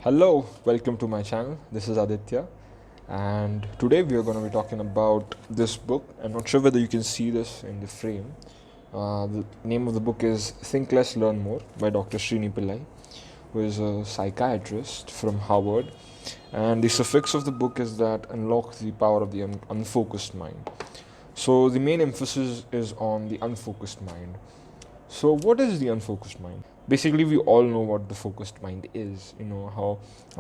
Hello, welcome to my channel. This is Aditya, and today we are going to be talking about this book. I'm not sure whether you can see this in the frame. The name of the book is Think Less, Learn More by Dr. Srini Pillay, who is a psychiatrist from Harvard. And the suffix of the book is that unlock the power of the unfocused mind. So the main emphasis is on the unfocused mind. So, what is the unfocused mind? Basically, we all know what the focused mind is. You know how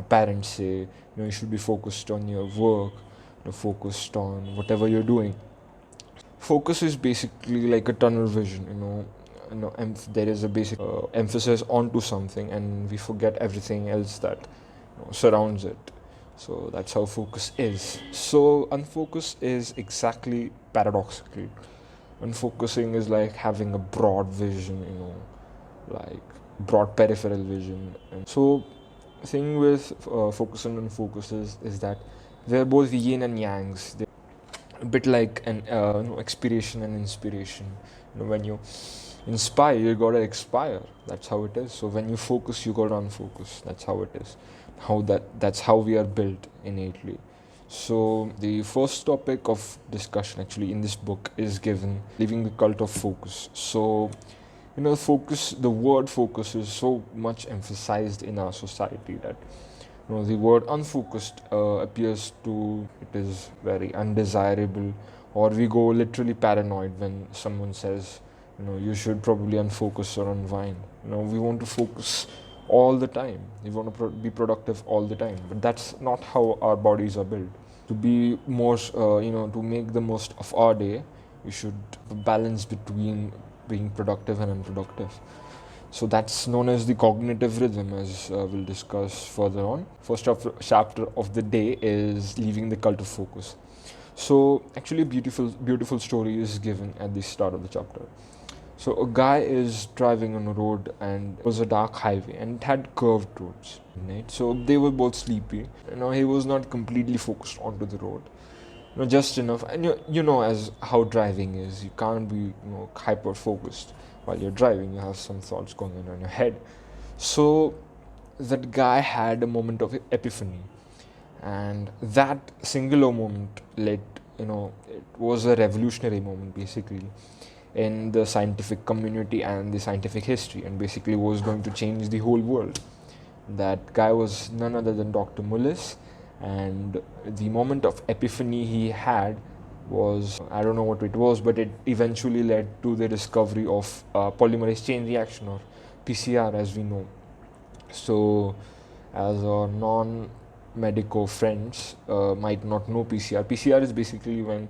parents say, you should be focused on your work, focused on whatever you're doing. Focus is basically like a tunnel vision. There is a basic emphasis onto something, and we forget everything else that surrounds it. So that's how focus is. So unfocus is exactly paradoxically. Unfocusing is like having a broad vision, like broad peripheral vision. And so, thing with focus and unfocus is that they're both yin and yangs. They're a bit like an expiration and inspiration. When you inspire, you gotta expire. That's how it is. So when you focus, you gotta unfocus. That's how it is. That's how we are built innately. So the first topic of discussion actually in this book is given leaving the cult of focus. So the word focus is so much emphasized in our society that the word unfocused appears to it is very undesirable, or we go literally paranoid when someone says you should probably unfocus or unwind. We want to focus all the time. We want to be productive all the time, but that's not how our bodies are built. To be more to make the most of our day, we should balance between being productive and unproductive. So that's known as the cognitive rhythm, as we'll discuss further on. First chapter of the day is leaving the cult of focus. So actually a beautiful story is given at the start of the chapter. So a guy is driving on a road, and it was a dark highway and it had curved roads. Right? So they were both sleepy. He was not completely focused onto the road. Just enough. And as how driving is, you can't be hyper focused while you're driving. You have some thoughts going on in your head. So that guy had a moment of epiphany, and that singular moment led it was a revolutionary moment basically in the scientific community and the scientific history, and basically was going to change the whole world. That guy was none other than Dr. Mullis, and the moment of epiphany he had was, I don't know what it was, but it eventually led to the discovery of polymerase chain reaction, or PCR as we know. So as our non-medico friends might not know PCR is basically when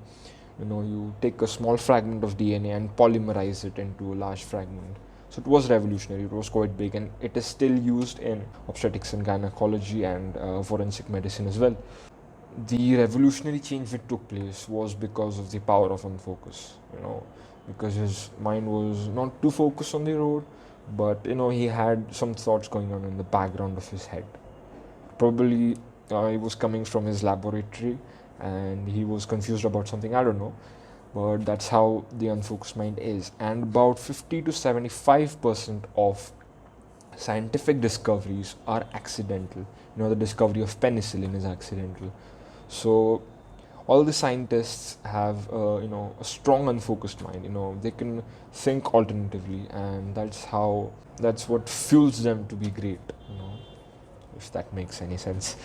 you take a small fragment of DNA and polymerize it into a large fragment. So it was revolutionary, it was quite big, and it is still used in obstetrics and gynecology and forensic medicine as well. The revolutionary change that took place was because of the power of unfocus, because his mind was not too focused on the road, but he had some thoughts going on in the background of his head. Probably he was coming from his laboratory and he was confused about something, I don't know, but that's how the unfocused mind is. And about 50 to 75% of scientific discoveries are accidental. The discovery of penicillin is accidental. So all the scientists have a strong unfocused mind. They can think alternatively, and that's what fuels them to be great, if that makes any sense.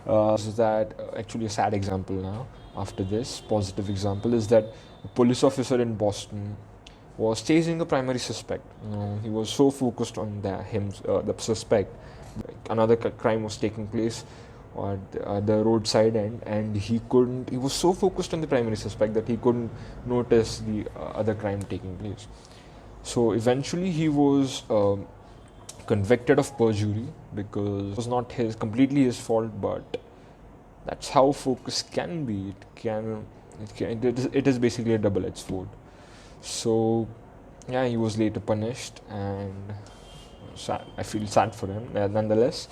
So that actually a sad example now. After this positive example is that a police officer in Boston was chasing a primary suspect. He was so focused on the suspect. Another crime was taking place at the roadside end, and he was so focused on the primary suspect that he couldn't notice the other crime taking place. So eventually he was convicted of perjury, because it was not completely his fault, but that's how focus can be. It is basically a double-edged sword. So yeah, he was later punished, and I feel sad for him nonetheless.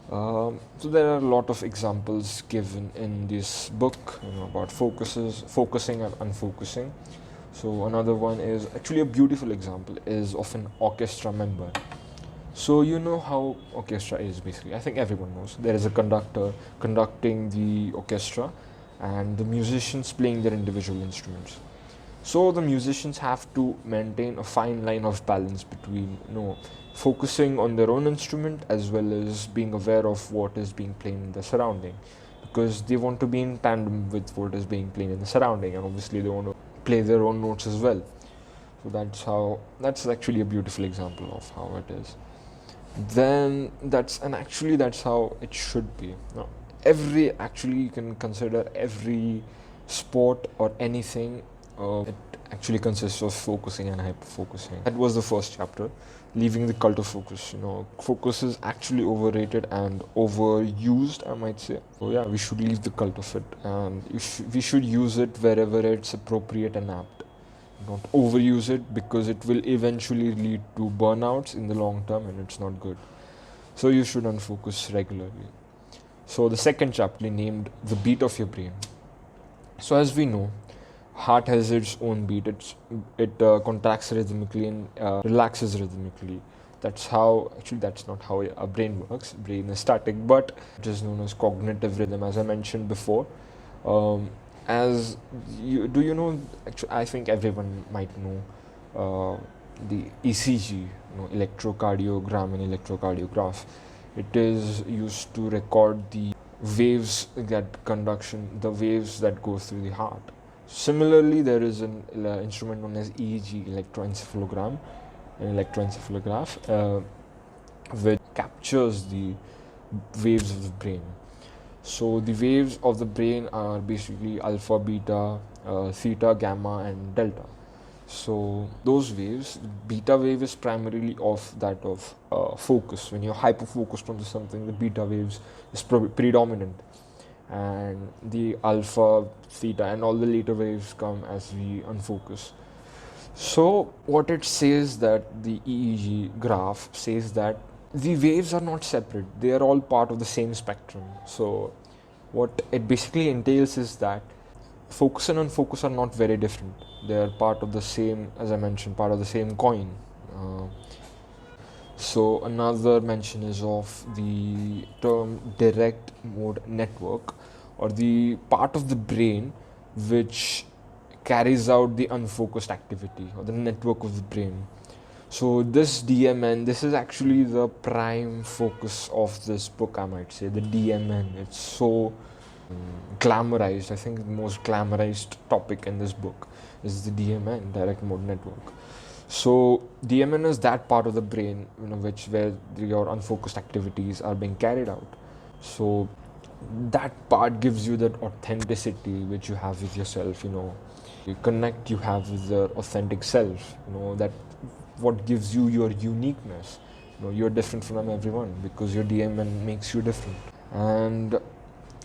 So there are a lot of examples given in this book about focusing and unfocusing. So another one is actually a beautiful example is of an orchestra member. So you know how orchestra is basically. I think everyone knows. There is a conductor conducting the orchestra and the musicians playing their individual instruments. So the musicians have to maintain a fine line of balance between, focusing on their own instrument as well as being aware of what is being played in the surrounding, because they want to be in tandem with what is being played in the surrounding, and obviously they want to play their own notes as well. So that's actually a beautiful example of how it is. Then that's how it should be. Now, actually you can consider every sport or anything. It actually consists of focusing and hyper focusing. That was the first chapter, leaving the cult of focus. Focus is actually overrated and overused, I might say. So yeah, we should leave the cult of it, and we should use it wherever it's appropriate and apt. Not overuse it, because it will eventually lead to burnouts in the long term, and it's not good. So you should unfocus regularly. So the second chapter named The Beat of Your Brain. So as we know, heart has its own beat. It contracts rhythmically and relaxes rhythmically. That's not how a brain works. Brain is static, but it is known as cognitive rhythm, as I mentioned before. As you do, actually, I think everyone might know the ECG, electrocardiogram and electrocardiograph. It is used to record the the waves that go through the heart. Similarly, there is an instrument known as EEG, electroencephalograph, which captures the waves of the brain. So the waves of the brain are basically alpha, beta, theta, gamma, and delta. So those waves, beta wave is primarily of focus. When you're hyper focused onto something, the beta waves is predominant, and the alpha, theta, and all the later waves come as we unfocus. So what it says, that the EEG graph says that the waves are not separate; they are all part of the same spectrum. So what it basically entails is that focus and unfocus are not very different. They are part of the same, as I mentioned, part of the same coin. So another mention is of the term direct mode network, or the part of the brain which carries out the unfocused activity, or the network of the brain. So this DMN, this is actually the prime focus of this book, I might say. The DMN, it's so glamorized. I think the most glamorized topic in this book is the DMN, direct mode network. So DMN is that part of the brain, where your unfocused activities are being carried out. So that part gives you that authenticity which you have with yourself. You connect you have with your authentic self. That what gives you your uniqueness. You're different from everyone because your DMN makes you different. And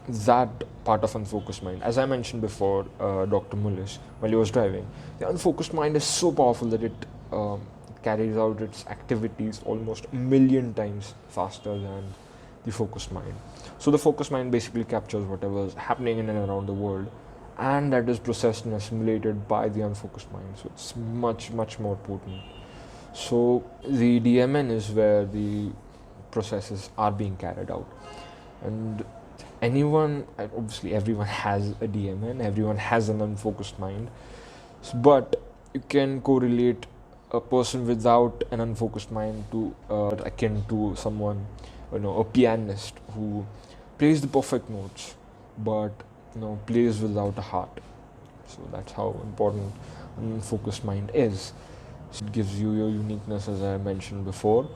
that part of unfocused mind, as I mentioned before, Dr. Mullish, while he was driving, the unfocused mind is so powerful that it carries out its activities almost a million times faster than the focused mind. So the focused mind basically captures whatever is happening in and around the world, and that is processed and assimilated by the unfocused mind. So it's much, much more potent. So the DMN is where the processes are being carried out. And obviously everyone has a DMN, everyone has an unfocused mind, but you can correlate a person without an unfocused mind to akin to someone, a pianist who plays the perfect notes, but plays without a heart. So that's how important an unfocused mind is. So it gives you your uniqueness, as I mentioned before,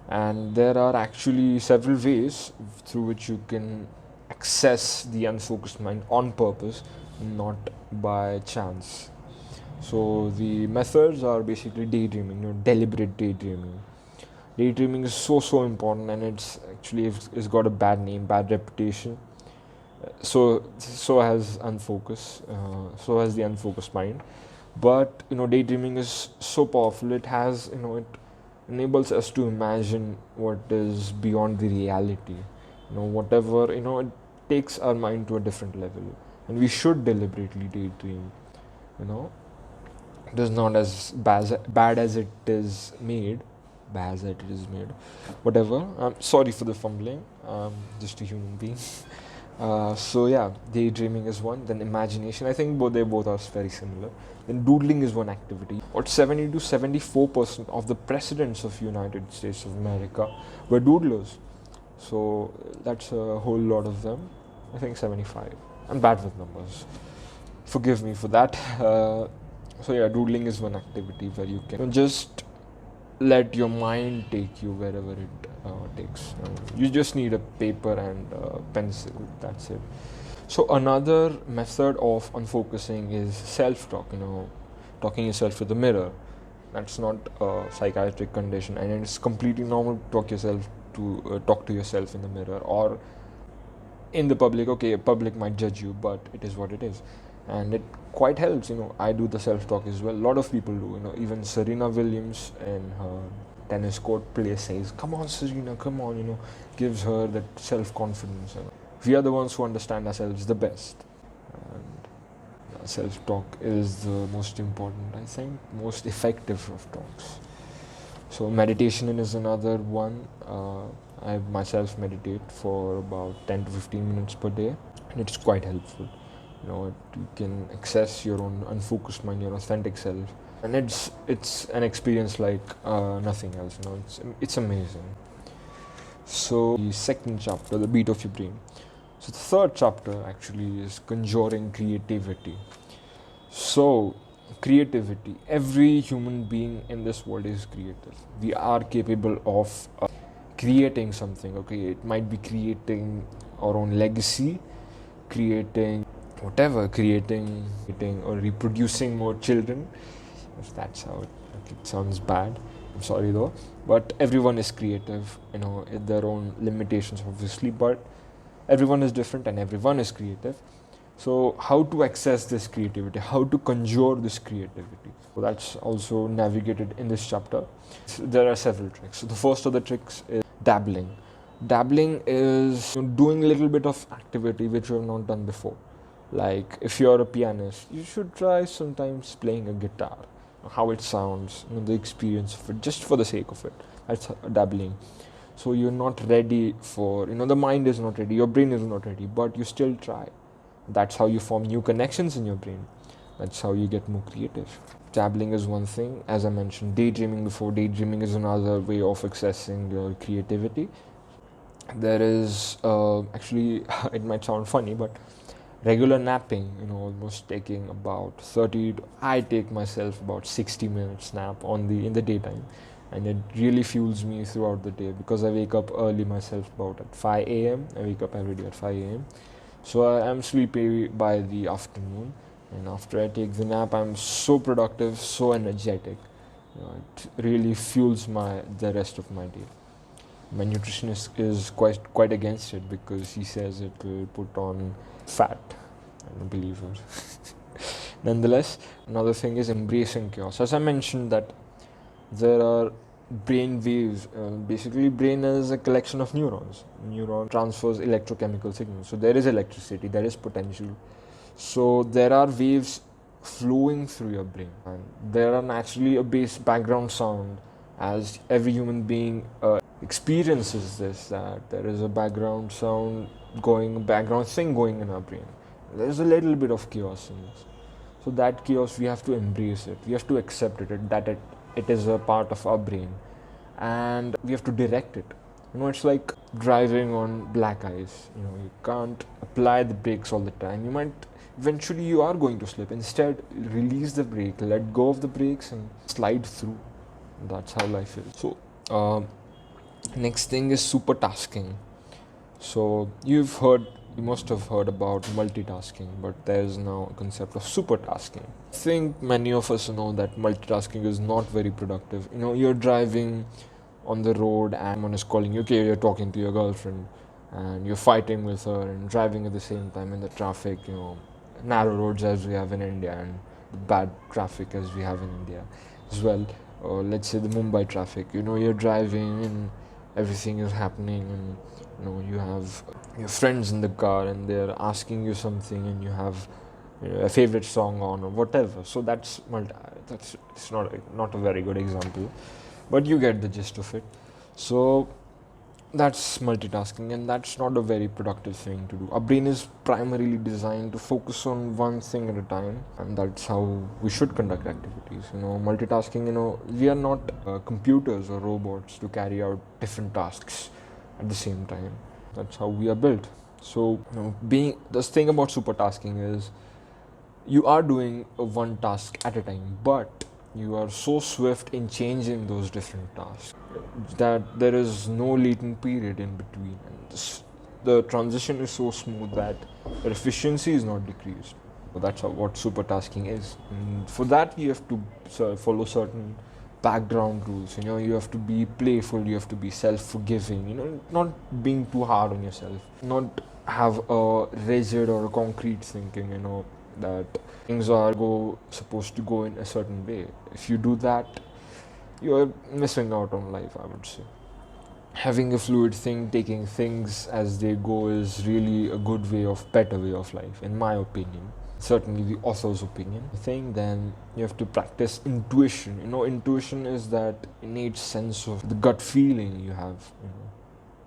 and there are actually several ways through which you can access the unfocused mind on purpose, not by chance. So the methods are basically daydreaming, deliberate daydreaming. Daydreaming is so important, and it's got a bad name, bad reputation. So has so has the unfocused mind. But daydreaming is so powerful. It enables us to imagine what is beyond the reality. It takes our mind to a different level, and we should deliberately daydream. It is not as bad as it is made, bad that it is made. Whatever. I'm sorry for the fumbling. I'm just a human being. So yeah, daydreaming is one. Then imagination. I think both are very similar. Then doodling is one activity. What 70 to 74% of the presidents of United States of America were doodlers. So that's a whole lot of them. I think 75. I'm bad with numbers. Forgive me for that. So yeah, doodling is one activity where you can just let your mind take you wherever it takes. You just need a paper and a pencil. That's it. So another method of unfocusing is self-talk. Talking yourself to the mirror. That's not a psychiatric condition, and it's completely normal to talk to yourself in the mirror or in the public. Okay, public might judge you, but it is what it is, and it quite helps. I do the self-talk as well. A lot of people do. Even Serena Williams in her tennis court play says, "Come on, Serena, come on." Gives her that self-confidence. We are the ones who understand ourselves the best, and self-talk is the most important, I think, most effective of talks. So meditation is another one. I myself meditate for about 10 to 15 minutes per day, and it's quite helpful. You can access your own unfocused mind, your authentic self, and it's an experience like nothing else. It's amazing. So the second chapter, the beat of your brain. So the third chapter actually is Conjuring Creativity. So creativity, every human being in this world is creative. We are capable of creating something. Okay, it might be creating our own legacy, creating whatever, creating or reproducing more children, if that's how it sounds bad. I'm sorry though, but everyone is creative, in their own limitations obviously, but everyone is different and everyone is creative. So how to access this creativity, how to conjure this creativity, so that's also navigated in this chapter. So there are several tricks. So the first of the tricks is dabbling. Dabbling is doing a little bit of activity which you have not done before. Like if you're a pianist, you should try sometimes playing a guitar, how it sounds, the experience of it, just for the sake of it. That's dabbling. So you're not ready for, the mind is not ready, your brain is not ready, but you still try. That's how you form new connections in your brain. That's how you get more creative. Dabbling is one thing. As I mentioned, daydreaming before. Daydreaming is another way of accessing your creativity. There is actually, it might sound funny, but regular napping, almost taking about 30 I take myself about 60 minutes nap in the daytime, and it really fuels me throughout the day because I wake up early myself, about at 5 a.m. I wake up every day at 5 a.m. So I am sleepy by the afternoon, and after I take the nap, I'm so productive, so energetic. It really fuels the rest of my day. My nutritionist is quite against it because he says it will put on fat. I don't believe it. Nonetheless, another thing is embracing chaos. As I mentioned, that there are brain waves. Basically, brain is a collection of neurons. Neuron transfers electrochemical signals. So there is electricity, there is potential. So there are waves flowing through your brain, and there are naturally a background sound, as every human being experiences this, that there is a background thing going in our brain. There's a little bit of chaos in this. So that chaos, we have to embrace it. We have to accept it is a part of our brain, and we have to direct it. It's like driving on black ice. You can't apply the brakes all the time. Eventually you are going to slip. Instead, release the brake, let go of the brakes and slide through. That's how life is. So next thing is supertasking. So you must have heard about multitasking, but there is now a concept of supertasking. I think many of us know that multitasking is not very productive. You're driving on the road and someone is calling you. Okay, you're talking to your girlfriend and you're fighting with her and driving at the same time in the traffic, narrow roads as we have in India, and bad traffic as we have in India as well. Or let's say the Mumbai traffic. You're driving and everything is happening, and you have your friends in the car and they're asking you something, and you have a favorite song on or whatever. So it's not a very good example, but you get the gist of it. So that's multitasking, and that's not a very productive thing to do. Our brain is primarily designed to focus on one thing at a time, and that's how we should conduct activities. Multitasking, we are not computers or robots to carry out different tasks at the same time. That's how we are built. So, being the thing about supertasking is you are doing one task at a time, but you are so swift in changing those different tasks that there is no latent period in between, and the transition is so smooth that your efficiency is not decreased. So that's what supertasking is. And for that, you have to follow certain background rules. You have to be playful, you have to be self-forgiving, not being too hard on yourself, not have a rigid or a concrete thinking, that things are supposed to go in a certain way. If you do that, you're missing out on life, I would say. Having a fluid thing, taking things as they go, is really a better way of life, in my opinion. Certainly the author's opinion. Then you have to practice intuition. Intuition is that innate sense of the gut feeling you have,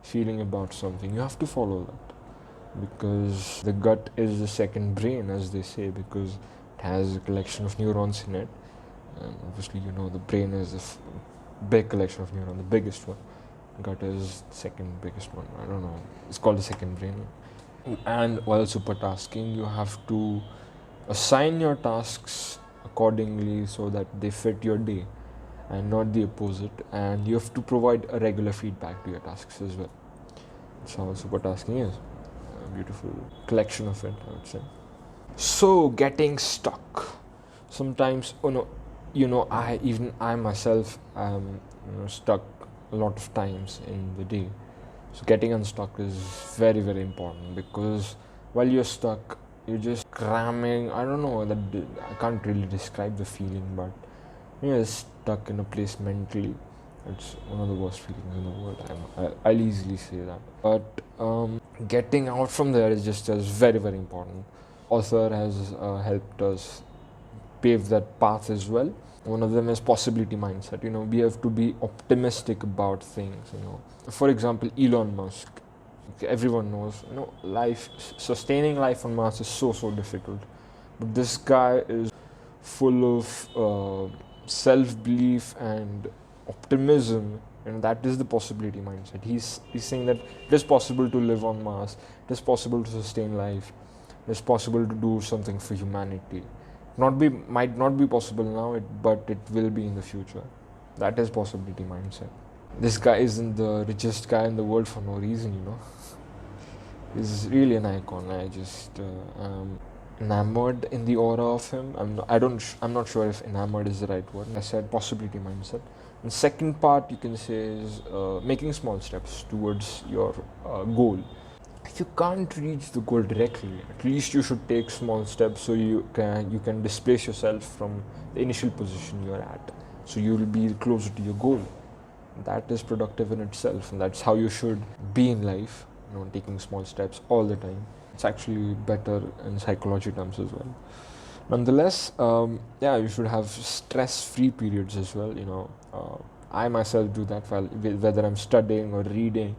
feeling about something. You have to follow that, because the gut is the second brain, as they say, because it has a collection of neurons in it. And obviously, the brain is a big collection of neurons, the biggest one. Gut is the second biggest one. I don't know. It's called the second brain. And while supertasking, you have to assign your tasks accordingly so that they fit your day and not the opposite. And you have to provide a regular feedback to your tasks as well. That's how supertasking is. A beautiful collection of it, I would say. So, getting stuck. Sometimes, I myself am stuck a lot of times in the day. So getting unstuck is very, very important, because while you're stuck, you're just cramming. I don't know, I can't really describe the feeling, but you're stuck in a place mentally. It's one of the worst feelings in the world. I'll easily say that. But getting out from there is just as very, very important. Author has helped us pave that path as well. One of them is possibility mindset. We have to be optimistic about things. For example, Elon Musk. Everyone knows, sustaining life on Mars is so difficult. But this guy is full of self-belief and optimism, and that is the possibility mindset. He's saying that it is possible to live on Mars, it is possible to sustain life, it is possible to do something for humanity. Might not be possible now, but it will be in the future. That is possibility mindset. This guy isn't the richest guy in the world for no reason, He's really an icon. I just am enamored in the aura of him. I'm not sure if enamored is the right word. I said possibility mindset. And second part, you can say, is making small steps towards your goal. If you can't reach the goal directly, at least you should take small steps so you can displace yourself from the initial position you are at. So you will be closer to your goal. That is productive in itself, and that's how you should be in life. Taking small steps all the time. It's actually better in psychology terms as well. Nonetheless, you should have stress-free periods as well. I myself do that whether I'm studying or reading.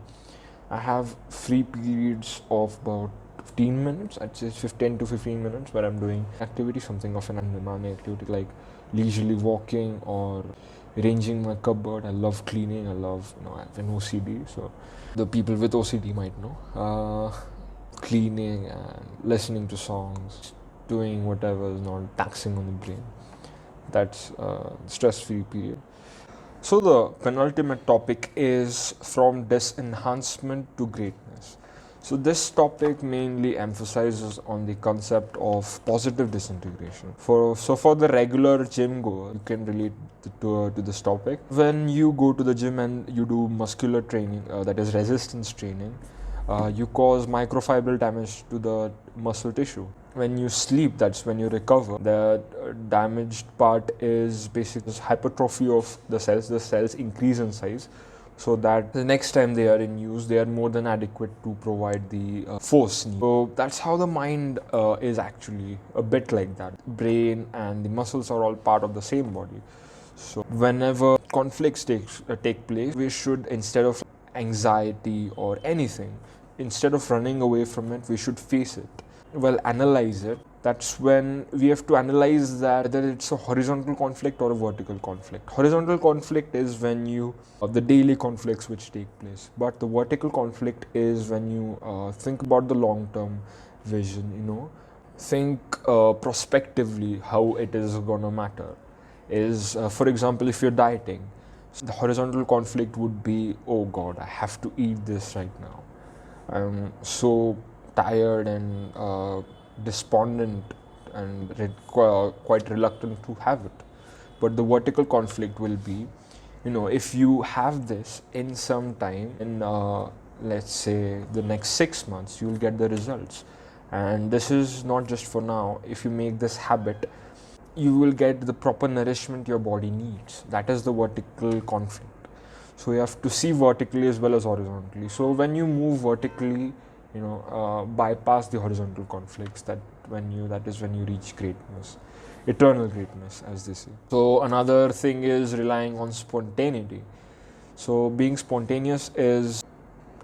I have free periods of about 15 minutes, I'd say 10 to 15 minutes, where I'm doing activity, something of an undemanding activity like leisurely walking or arranging my cupboard. I love cleaning. I have an OCD, so the people with OCD might know. Cleaning and listening to songs, doing whatever is not taxing on the brain. That's stress-free period. So the penultimate topic is from disenhancement to greatness. So this topic mainly emphasizes on the concept of positive disintegration. For the regular gym goer, you can relate to this topic. When you go to the gym and you do muscular training, that is resistance training, you cause microfibril damage to the muscle tissue. When you sleep, that's when you recover. The damaged part is basically hypertrophy of the cells. The cells increase in size, so that the next time they are in use, they are more than adequate to provide the force need. So that's how the mind is actually a bit like that. Brain and the muscles are all part of the same body. So whenever conflicts take place, we should, instead of anxiety or anything, instead of running away from it, we should face it. Well, analyze it. That's when we have to analyze that whether it's a horizontal conflict or a vertical conflict. Horizontal conflict is when you the daily conflicts which take place, but the vertical conflict is when you think about the long-term vision. Think prospectively how it is gonna matter. For example, if you're dieting, so the horizontal conflict would be, oh God, I have to eat this right now. I'm so tired and despondent and quite reluctant to have it. But the vertical conflict will be, if you have this in some time, in let's say the next 6 months, you'll get the results. And this is not just for now. If you make this habit, you will get the proper nourishment your body needs. That is the vertical conflict. So you have to see vertically as well as horizontally. So when you move vertically, bypass the horizontal conflicts. That is when you reach greatness, eternal greatness, as they say. So another thing is relying on spontaneity. So being spontaneous is,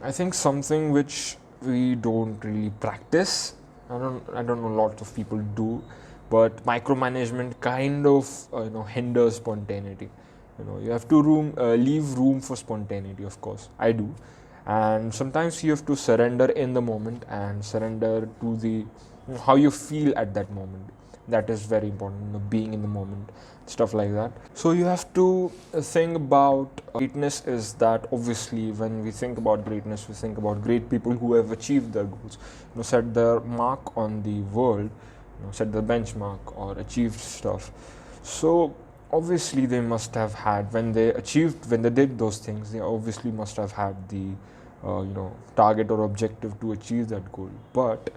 I think, something which we don't really practice. I don't know, lots of people do, but micromanagement kind of hinders spontaneity. You have to leave room for spontaneity. Of course, I do, and sometimes you have to surrender in the moment and surrender to the how you feel at that moment. That is very important. Being in the moment, stuff like that. So you have to think about greatness. Is that obviously when we think about greatness, we think about great people who have achieved their goals, set their mark on the world, set the benchmark or achieved stuff. So obviously they must have had, when they did those things, they obviously must have had the target or objective to achieve that goal. But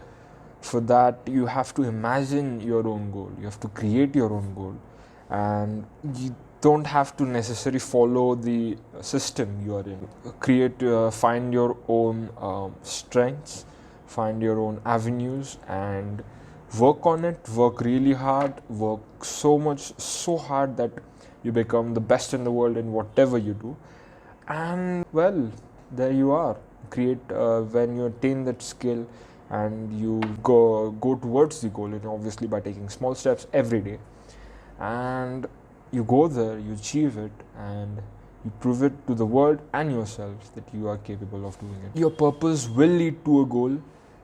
for that, you have to imagine your own goal, you have to create your own goal, and you don't have to necessarily follow the system you are in. Find your own strengths, find your own avenues, and work on it. Work really hard, work so hard that you become the best in the world in whatever you do. And well, there you are. When you attain that skill and you go towards the goal, obviously by taking small steps every day, and you go there, you achieve it, and you prove it to the world and yourself that you are capable of doing it. Your purpose will lead to a goal,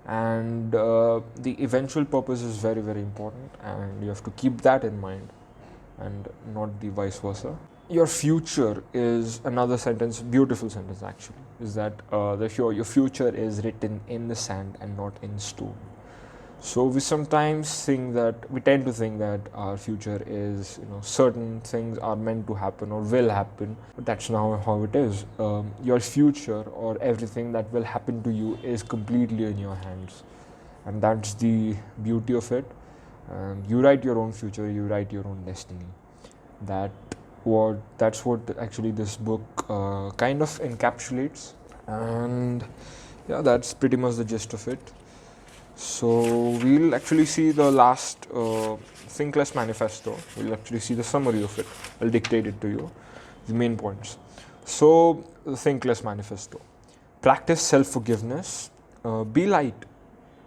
and the eventual purpose is very, very important, and you have to keep that in mind and not the vice versa. Your future is another sentence, beautiful sentence actually, is that your future is written in the sand and not in stone. So we tend to think that our future is, certain things are meant to happen or will happen, but that's not how it is. Your future or everything that will happen to you is completely in your hands, and that's the beauty of it. You write your own future, you write your own destiny. That's what actually this book kind of encapsulates, and yeah, that's pretty much the gist of it. So we'll actually see the last Think Less manifesto. We'll actually see the summary of it. I'll dictate it to you, the main points. So the Think Less manifesto: practice self-forgiveness, be light,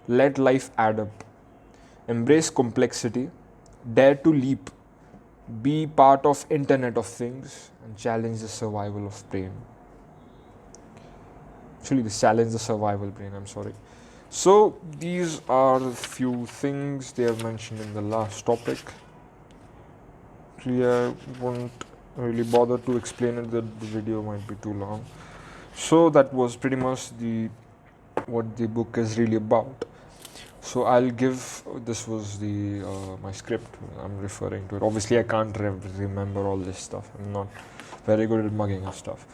let life add up, embrace complexity, dare to leap, be part of Internet of Things, and challenge the survival of brain. Actually, this challenge the survival brain, I'm sorry. So these are the few things they have mentioned in the last topic. Actually, I won't really bother to explain it, that the video might be too long. So that was pretty much what the book is really about. So this was my script, I'm referring to it. Obviously I can't remember all this stuff. I'm not very good at mugging up stuff.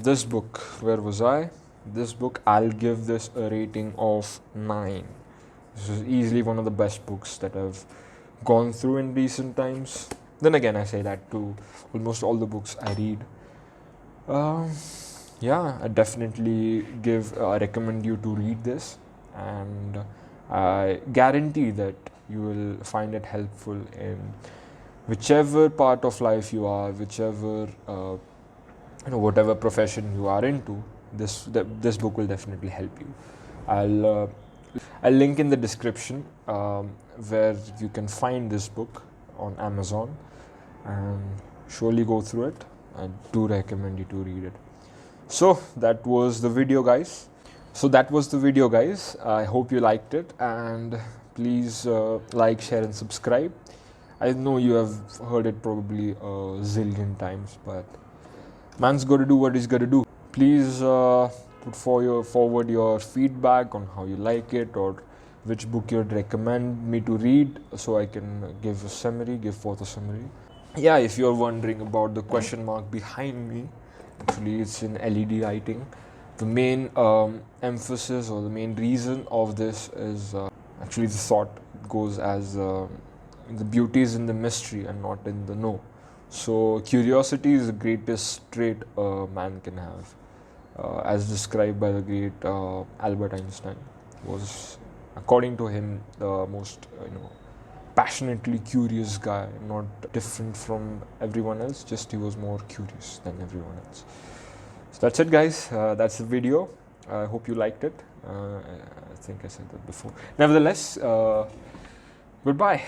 This book, where was I? This book, I'll give this a rating of 9. This is easily one of the best books that I've gone through in recent times. Then again, I say that to almost all the books I read. Yeah, I definitely recommend you to read this, and I guarantee that you will find it helpful in whichever part of life you are, whichever whatever profession you are into, this book will definitely help you. I'll link in the description where you can find this book on Amazon, and surely go through it. I do recommend you to read it. So that was the video, guys. I hope you liked it, and please like, share, and subscribe. I know you have heard it probably a zillion times, but man's got to do what he's got to do. Please put forward your feedback on how you like it, or which book you'd recommend me to read, so I can give forth a summary. Yeah, if you're wondering about the question mark behind me, actually it's in LED lighting. The main emphasis, or the main reason of this is actually the thought goes as the beauty is in the mystery and not in the know. So curiosity is the greatest trait a man can have, as described by the great Albert Einstein. Was, according to him, the most passionately curious guy, not different from everyone else, just he was more curious than everyone else. So that's it, guys. That's the video. I hope you liked it. I think I said that before. Nevertheless, goodbye.